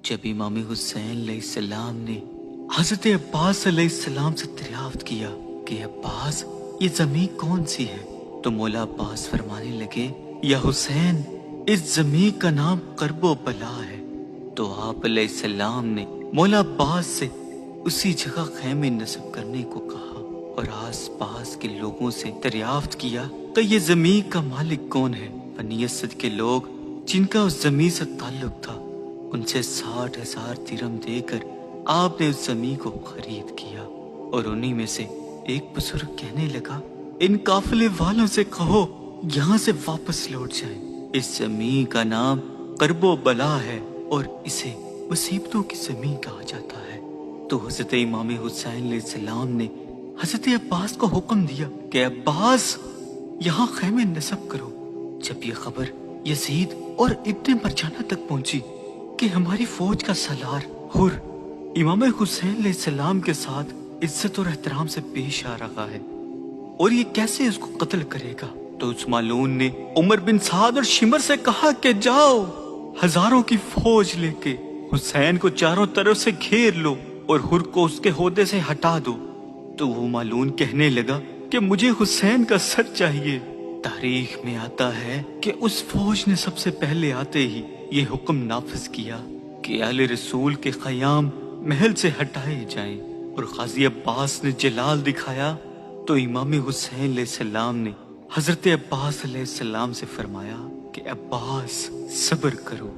جب امام حسین علیہ السلام نے حضرت عباس علیہ السلام سے دریافت کیا کہ عباس یہ زمین کون سی ہے، تو مولا عباس فرمانے لگے یا حسین اس زمین کا نام کرب و بلا ہے۔ تو آپ علیہ السلام نے مولا عباس سے اسی جگہ خیمے نصب کرنے کو کہا اور آس پاس کے لوگوں سے دریافت کیا کہ یہ زمین کا مالک کون ہے۔ بنی اسد کے لوگ جن کا اس زمین سے تعلق تھا ان سے 60,000 درہم دے کر آپ نے اس زمین کو خرید کیا، اور انہی میں سے ایک بزرگ کہنے لگا ان قافلے والوں سے کہو یہاں سے واپس لوٹ جائیں، اس زمین کا نام کرب و بلا ہے اور اسے مصیبتوں کی زمین کہا جاتا ہے۔ تو حضرت امام حسین علیہ السلام نے حضرت عباس کو حکم دیا کہ عباس یہاں خیمے نصب کرو۔ جب یہ خبر یزید اور ابن مرجانہ تک پہنچی کہ ہماری فوج کا سالار حر امام حسین علیہ السلام کے ساتھ عزت اور احترام سے پیش آ رہا ہے اور یہ کیسے اس کو قتل کرے گا، تو اس معلوم نے عمر بن سعد اور شمر سے کہا کہ جاؤ ہزاروں کی فوج لے کے حسین کو چاروں طرف سے گھیر لو اور حر کو اس کے عہدے سے ہٹا دو۔ تو وہ معلوم کہنے لگا کہ مجھے حسین کا سر چاہیے۔ تاریخ میں آتا ہے کہ اس فوج نے سب سے پہلے آتے ہی یہ حکم نافذ کیا کہ آل رسول کے خیام محل سے ہٹائے جائیں، اور قاضی عباس نے جلال دکھایا تو امام حسین علیہ السلام نے حضرت عباس علیہ السلام سے فرمایا کہ عباس صبر کرو،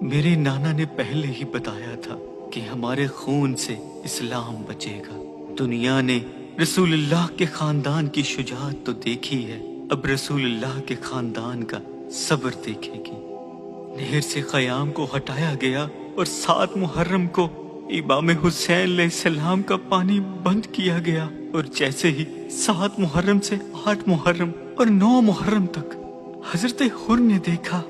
میرے نانا نے پہلے ہی بتایا تھا کہ ہمارے خون سے اسلام بچے گا۔ دنیا نے رسول اللہ کے خاندان کی شجاعت تو دیکھی ہے، اب رسول اللہ کے خاندان کا صبر دیکھے گی۔ نہر سے خیام کو ہٹایا گیا اور 7 محرم کو امام حسین علیہ السلام کا پانی بند کیا گیا، اور جیسے ہی 7 محرم سے 8 محرم اور 9 محرم تک حضرت حر نے دیکھا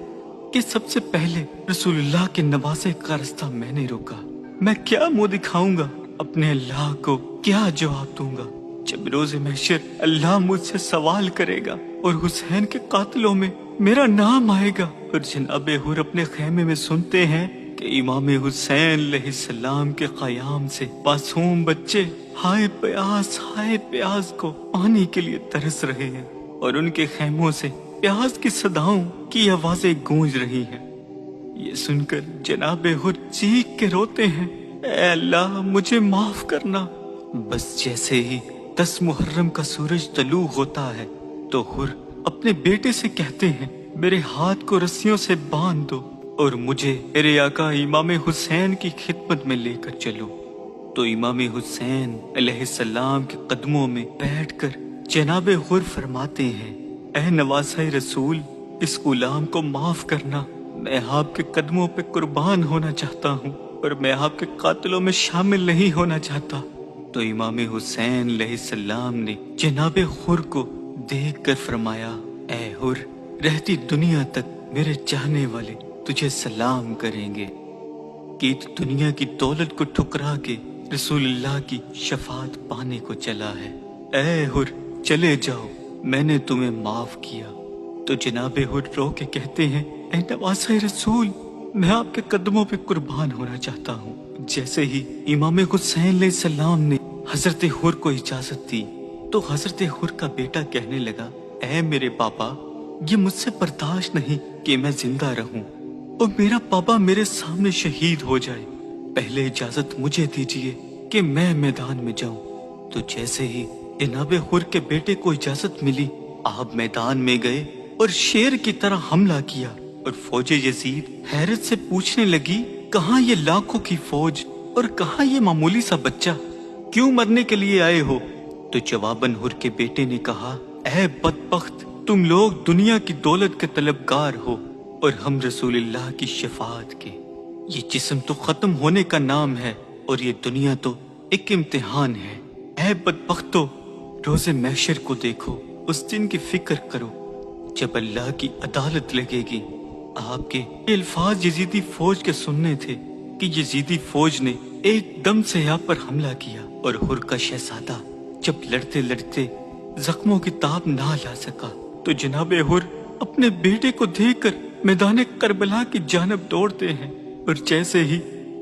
کہ سب سے پہلے رسول اللہ کے نوازے کا رستہ میں نے روکا، میں کیا منہ دکھاؤں گا، اپنے اللہ کو کیا جواب دوں گا جب روز محشر اللہ مجھ سے سوال کرے گا اور حسین کے قاتلوں میں میرا نام آئے گا۔ اور جناب حر اپنے خیمے میں سنتے ہیں کہ امام حسین علیہ السلام کے قیام سے معصوم بچے ہائے پیاس کو پانی کے لیے ترس رہے ہیں، اور ان کے خیموں سے پیاس کی صداؤں کی آوازیں گونج رہی ہیں۔ یہ سن کر جناب حر چیخ کے روتے ہیں اے اللہ مجھے معاف کرنا۔ بس جیسے ہی 10 محرم کا سورج طلوع ہوتا ہے تو حر اپنے بیٹے سے کہتے ہیں میرے ہاتھ کو رسیوں سے باندھ دو اور مجھے میرے آقا امام حسین کی خدمت میں لے کر چلو۔ تو امام حسین علیہ السلام کے قدموں میں بیٹھ کر جناب حر فرماتے ہیں اے نواسہ رسول، اس غلام کو معاف کرنا، میں آپ کے قدموں پہ قربان ہونا چاہتا ہوں اور میں آپ کے قاتلوں میں شامل نہیں ہونا چاہتا۔ تو امام حسین علیہ السلام نے جناب حر کو دیکھ کر فرمایا اے حر، رہتی دنیا تک میرے چاہنے والے تجھے سلام کریں گے کہ دنیا کی دولت کو ٹھکرا کے رسول اللہ کی شفاعت پانے کو چلا ہے۔ اے حر چلے جاؤ، میں نے تمہیں معاف کیا۔ تو جناب حر رو کے کہتے ہیں اے نواسہ رسول، میں آپ کے قدموں پہ قربان ہونا چاہتا ہوں۔ جیسے ہی امام حسین علیہ السلام نے حضرت حر کو اجازت دی تو حضرت حر کا بیٹا کہنے لگا اے میرے پاپا، یہ مجھ سے برداشت نہیں کہ میں زندہ رہوں اور میرا پاپا میرے سامنے شہید ہو جائے، پہلے اجازت مجھے دیجیے کہ میں میدان میں جاؤں۔ تو جیسے ہی جناب حر کے بیٹے کو اجازت ملی، آپ میدان میں گئے اور شیر کی طرح حملہ کیا، اور فوج یزید حیرت سے پوچھنے لگی کہاں یہ لاکھوں کی فوج اور کہاں یہ معمولی سا بچہ، کیوں مرنے کے لیے آئے ہو؟ تو جواباً حر کے بیٹے نے کہا اے بدبخت، تم لوگ دنیا کی دولت کے طلبگار ہو اور ہم رسول اللہ کی شفاعت کے۔ یہ جسم تو ختم ہونے کا نام ہے اور یہ دنیا تو ایک امتحان ہے۔ اے بدبختو، روز محشر کو دیکھو، اس دن کی فکر کرو جب اللہ کی عدالت لگے گی۔ آپ کے یہ الفاظ یزیدی فوج کے سننے تھے کہ یزیدی فوج نے ایک دم سے آپ پر حملہ کیا، اور حر کا شہزادہ جب لڑتے لڑتے زخموں کی تاب نہ لا سکا تو جناب حر اپنے بیٹے کو دیکھ کر میدان کربلا کی جانب دوڑتے ہیں، اور جیسے ہی